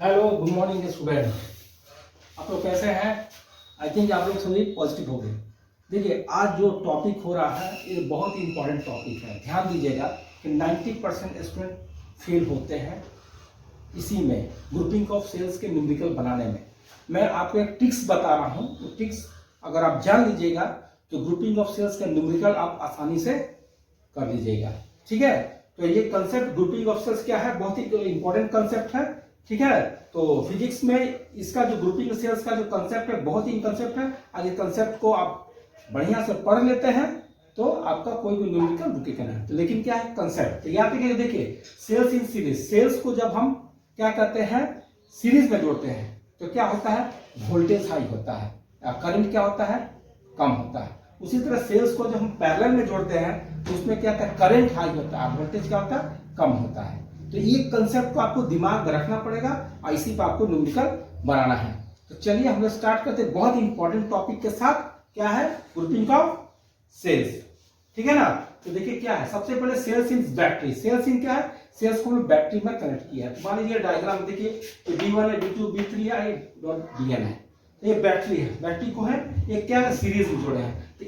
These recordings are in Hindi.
Hello, good morning student. आप लोग कैसे हैं? आई थिंक आप लोग सभी पॉजिटिव हो गए। देखिए, आज जो टॉपिक हो रहा है ये बहुत ही इंपॉर्टेंट टॉपिक है। ध्यान दीजिएगा कि 90% स्टूडेंट फेल होते हैं इसी में, ग्रुपिंग ऑफ सेल्स के न्यूमेरिकल बनाने में। मैं आपको एक ट्रिक्स बता रहा हूँ, तो ट्रिक्स अगर आप जान लीजिएगा तो ग्रुपिंग ऑफ सेल्स का न्यूमेरिकल आप आसानी से कर लीजिएगा। ठीक है, तो ये कंसेप्ट ग्रुपिंग ऑफ सेल्स क्या है, बहुत ही इंपॉर्टेंट कंसेप्ट है। ठीक है, तो फिजिक्स में इसका जो ग्रुपिंग सेल्स का जो कंसेप्ट है बहुत ही कंसेप्ट है। अगर कंसेप्ट को आप बढ़िया से पढ़ लेते हैं तो आपका कोई भी न्यूमेरिकल रुकेगा नहीं। तो लेकिन क्या है कंसेप्ट, तो यहाँ पे देखिए सेल्स इन सीरीज, सेल्स को जब हम क्या कहते हैं सीरीज में जोड़ते हैं तो क्या होता है, वोल्टेज हाई होता है, करंट क्या होता है, कम होता है। उसी तरह सेल्स को जब हम पैरेलल में जोड़ते हैं तो उसमें क्या करंट हाई होता है, वोल्टेज क्या होता है, कम होता है। तो ये कंसेप्ट को आपको दिमाग में रखना पड़ेगा और इसी पर आपको न्यूमेरिकल बनाना है। तो चलिए हम लोग स्टार्ट करते हैं बहुत इंपॉर्टेंट टॉपिक के साथ, क्या है ग्रुपिंग ऑफ सेल्स। ठीक है ना, तो देखिए क्या है, सबसे पहले सेल्स इन बैटरी। सेल्स इन क्या है, सेल्स को हमने बैटरी में कनेक्ट किया है। तो मान लीजिए डायग्राम देखिए, B1 है, B2 B3 है, Bn है। तो ये बैटरी है, बैटरी को है ये क्या है सीरीज में जोड़े हैं। तो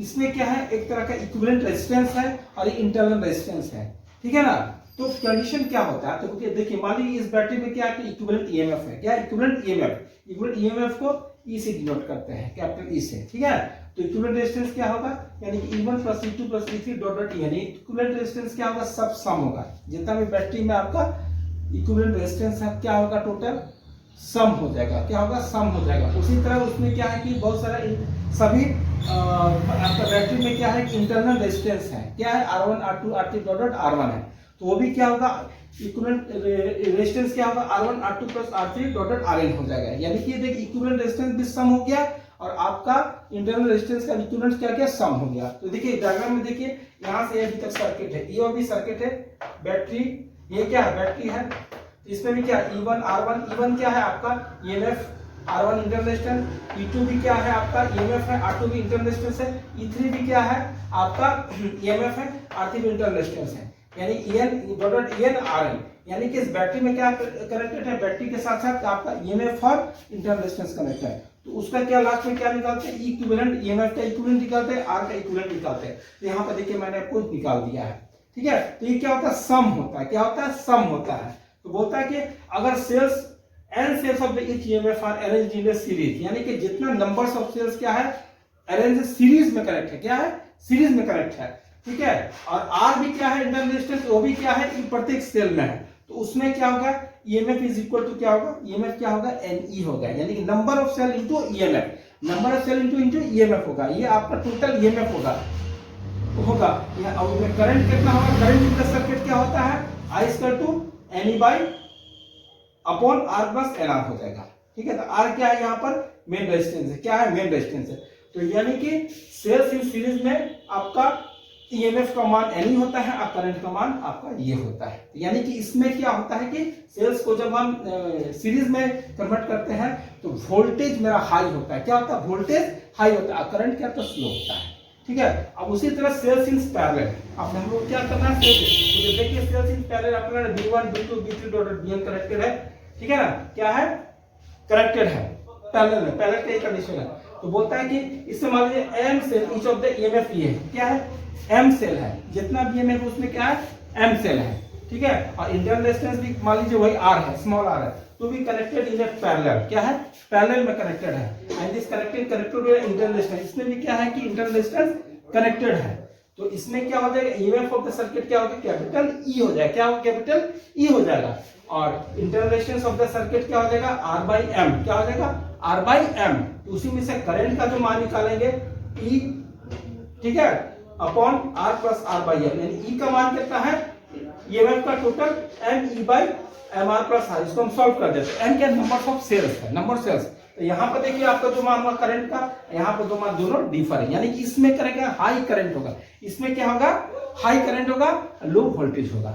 इसमें क्या है, एक तरह का इक्विवेलेंट रेजिस्टेंस है और ये इंटरनल रेजिस्टेंस है। ठीक है ना, तो कंडीशन क्या होता है, तो देखिए मान लीजिए इस बैटरी में क्या है, इक्विवेलेंट ईएमएफ है। क्या इक्विवेलेंट ईएमएफ, इक्विवेलेंट ईएमएफ को ई से डिनोट करते हैं, कैपिटल ई से। ठीक है, तो इक्विवेलेंट रेजिस्टेंस क्या होगा, यानी कि E1 + E2 + E3 dot dot यानी इक्विवेलेंट रेजिस्टेंस क्या होगा, सब सम होगा। जितना भी बैटरी में आपका इक्विवेलेंट रेजिस्टेंस है क्या होगा, टोटल सम हो जाएगा। क्या होगा, सम हो जाएगा। उसी तरह उसमें क्या है कि बहुत सारा सभी आपका बैटरी में क्या है, इंटरनल रेजिस्टेंस है। क्या है, R1 R2 R3 dot dot R1 है। तो वो भी क्या होगा, इक्विवेलेंट रेजिस्टेंस क्या होगा, R1 R2 + R3 dot dot Rn हो जाएगा। यानी कि देखिए इक्विवेलेंट रेजिस्टेंस भी सम हो गया और आपका इंटरनल रेजिस्टेंस का इक्विवेलेंट क्या क्या सम हो गया। तो देखिए डायग्राम में देखिए यहाँ से अभी तक सर्किट है, ये और भी सर्किट है, बैटरी ये क्या है, बैटरी है। इसमें भी क्या E1 R1, E1 क्या है आपका EMF, R1 internal resistance, E2 भी क्या है आपका EMF है, R2 भी इंटरनल रेजिस्टेंस है, E3 भी क्या है आपका EMF है, R3 भी इंटरनल रेजिस्टेंस है। यानी EN RN, यानी कि इस बैटरी में क्या कनेक्टेड है, बैटरी के साथ साथ आपका EMF और इंटरनल रेजिस्टेंस कनेक्ट है। तो उसका क्या लास्ट में क्या निकालते हैं, इक्विवेलेंट EMF का इक्विवेलेंट निकालते हैं, R का इक्विवेलेंट निकालते हैं। तो यहाँ पर देखिए मैंने आपको निकाल दिया है। ठीक है, तो ये क्या होता है, सम होता है। क्या होता है, सम होता है। तो बोलता है कि अगर cells n cells of the each EMF are arranged in a series, यानी कि जितना नंबर्स ऑफ सेल्स क्या है, अरेंज सीरीज में कनेक्ट है। क्या है, सीरीज में कनेक्ट है। ठीक है, और R भी क्या है, इंटरनल रेजिस्टेंस, वो भी क्या है, प्रत्येक सेल में है। तो उसमें क्या होगा, EMF इज इक्वल टू क्या होगा, EMF क्या होगा, NE होगा। यानी कि number of cell into EMF, number of cell into EMF होगा। ये आपका टोटल EMF होगा। और करंट कितना होगा, करंट इन द सर्किट क्या होता है, I = NE/R + NR हो जाएगा। ठीक है, तो R क्या है यहाँ पर, मेन रेजिस्टेंस है। क्या है, मेन रेजिस्टेंस है। तो यानी कि सेल्स इन सीरीज में आपका EMF का मान NE होता है और करंट का मान आपका ये होता है। यानी कि इसमें क्या होता है कि सेल्स को जब हम सीरीज में कन्वर्ट करते हैं तो वोल्टेज मेरा हाई होता है। क्या होता है, वोल्टेज हाई होता है, करंट क्या तो स्लो होता है। ठीक है, अब उसी तरह सेल्स इन पैरेलल, अब हम लोग क्या करना है, तो देखिए सेल्स इन पैरेलल अपना B1 B2 B3 dot Bn connected है। ठीक है ना, क्या है, कनेक्टेड है पैरेलल में, पैरेलल का कंडीशन है। तो बोलता है कि इससे मान लीजिए m cell each of the EMF ये क्या है, m सेल है, जितना भी EMF उसमें क्या है, m सेल है। ठीक है, और इंटरनल रेजिस्टेंस भी मान लीजिए वही R है, स्मॉल r है, तो भी कनेक्टेड इन ए पैरेलल। क्या है, पैरेलल में कनेक्टेड है। And this connected internal resistance, इसमें भी क्या है कि इंटरनल रेजिस्टेंस कनेक्टेड है। तो इसमें क्या हो जाएगा, EMF ऑफ द सर्किट क्या होगा, कैपिटल E हो जाएगा। क्या होगा, कैपिटल E हो जाएगा। और internal resistance of the circuit क्या हो जाएगा, R/M। क्या हो जाएगा, R/M। तो उसी में से करंट का जो मान निकालेंगे E, ठीक है, अपॉन R + R/M, यानी E का मान कितना है, EMF का टोटल NE/MR + R। इसको हम सॉल्व कर देते हैं। N क्या, नंबर ऑफ सेल्स है, नंबर सेल्स। तो यहाँ पर देखिए आपका जो मान हुआ करंट का, यहाँ पर दो मान दोनों डिफर है। यानी कि इसमें करेंगे हाई करंट होगा, इसमें क्या होगा, हाई करंट होगा, लो वोल्टेज होगा।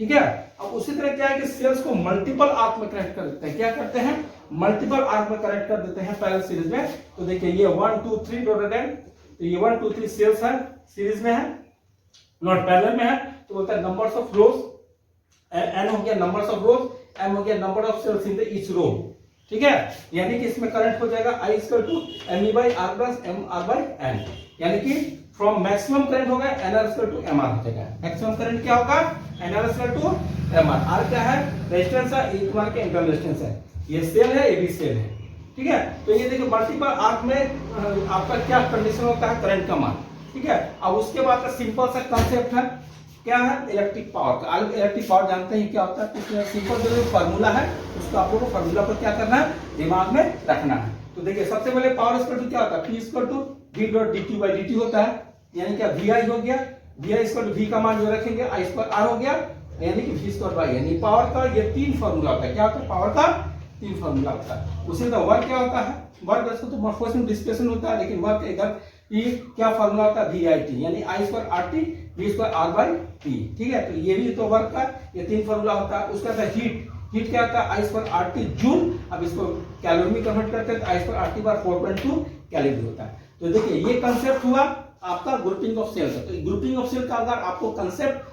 ठीक है, अब उसी तरह क्या है कि सेल्स को मल्टीपल आर्क में कनेक्ट कर देते हैं। क्या करते हैं, मल्टीपल आर्क में कनेक्ट कर देते हैं पैरेलल सीरीज में। तो देखिए ये 1 2 3 डॉटेड है, तो ये 1 2 3 सेल्स है, सीरीज में है, नॉट पैरेलल में है। तो बोलता है नंबर्स ऑफ रोज, n हो गया नंबर्स ऑफ रोज, एम हो गया number of cells in the each row, ठीक है। यानी कि इसमें करंट हो जाएगा I equal to m by r plus m r by n, यानी कि फ्रॉम मैक्सिमम करंट होगा n r equal to m r हो जाएगा। मैक्सिमम करंट क्या होगा, n r equal to m r. R क्या है, रेजिस्टेंस है, ये तुम्हारा क्या इंटरनल रेजिस्टेंस है, ये सेल है, ये भी सेल है, ठीक है। तो ये देखिए मल्टीपल आर्क में आपका क्या कंडीशन होता है, करंट का मान, ठीक है। अब उसके बाद का सिंपल सा कंसेप्ट है, क्या है, इलेक्ट्रिक पावर का। आप इलेक्ट्रिक पावर जानते हैं क्या होता है, तो सिंपल जो फार्मूला है उसको आप लोगों को फार्मूला को क्या करना है, दिमाग में रखना है। तो देखिए सबसे पहले पावर इक्वल टू क्या होता है, P equal to V dot dt by dt होता है, यानी क्या VI हो गया, VI इक्वल टू V का मान जो रखेंगे I स्क्वायर R हो गया, यानी कि V स्क्वायर बाई, यानी पावर का ये तीन फार्मूला होता है। क्या होता है, पावर का तीन फार्मूला होता है। उसी तरह वर्क क्या होता है, वर्क इसको तो मॉर्फोमेटिक डिस्प्लेसमेंट होता है, लेकिन वर्क इधर ये क्या फार्मूला होता है, VIT, यानी I square RT V square R by T, ठीक है। तो ये भी तो वर्क का ये तीन फार्मूला होता है। उसका था हीट, हीट क्या होता है, I स्क्वायर RT जूल, अब इसको कैलोरी में कन्वर्ट करते हैं तो I square RT bar 4.2 calorie होता है। तो देखिए ये कंसेप्ट हुआ आपका ग्रुपिंग ऑफ सेल्स। तो ग्रुपिंग ऑफ सेल का अगर आपको कंसेप्ट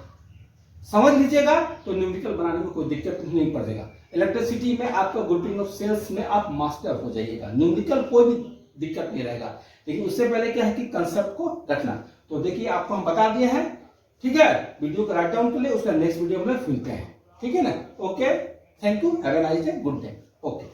समझ लीजिएगा तो न्यूमेरिकल बनाने में कोई दिक्कत नहीं पड़ेगा। इलेक्ट्रिसिटी में आपका ग्रुपिंग ऑफ सेल्स में आप मास्टर हो जाइएगा, न्यूमेरिकल कोई भी दिक्कत नहीं रहेगा। लेकिन उससे पहले क्या है कि कंसेप्ट को रखना। तो देखिए आपको हम बता दिए हैं, ठीक है। वीडियो को राइट डाउन कर ले, उसका नेक्स्ट वीडियो में मिलते हैं, ठीक है ना। Okay, thank you, have a nice day, good day, okay.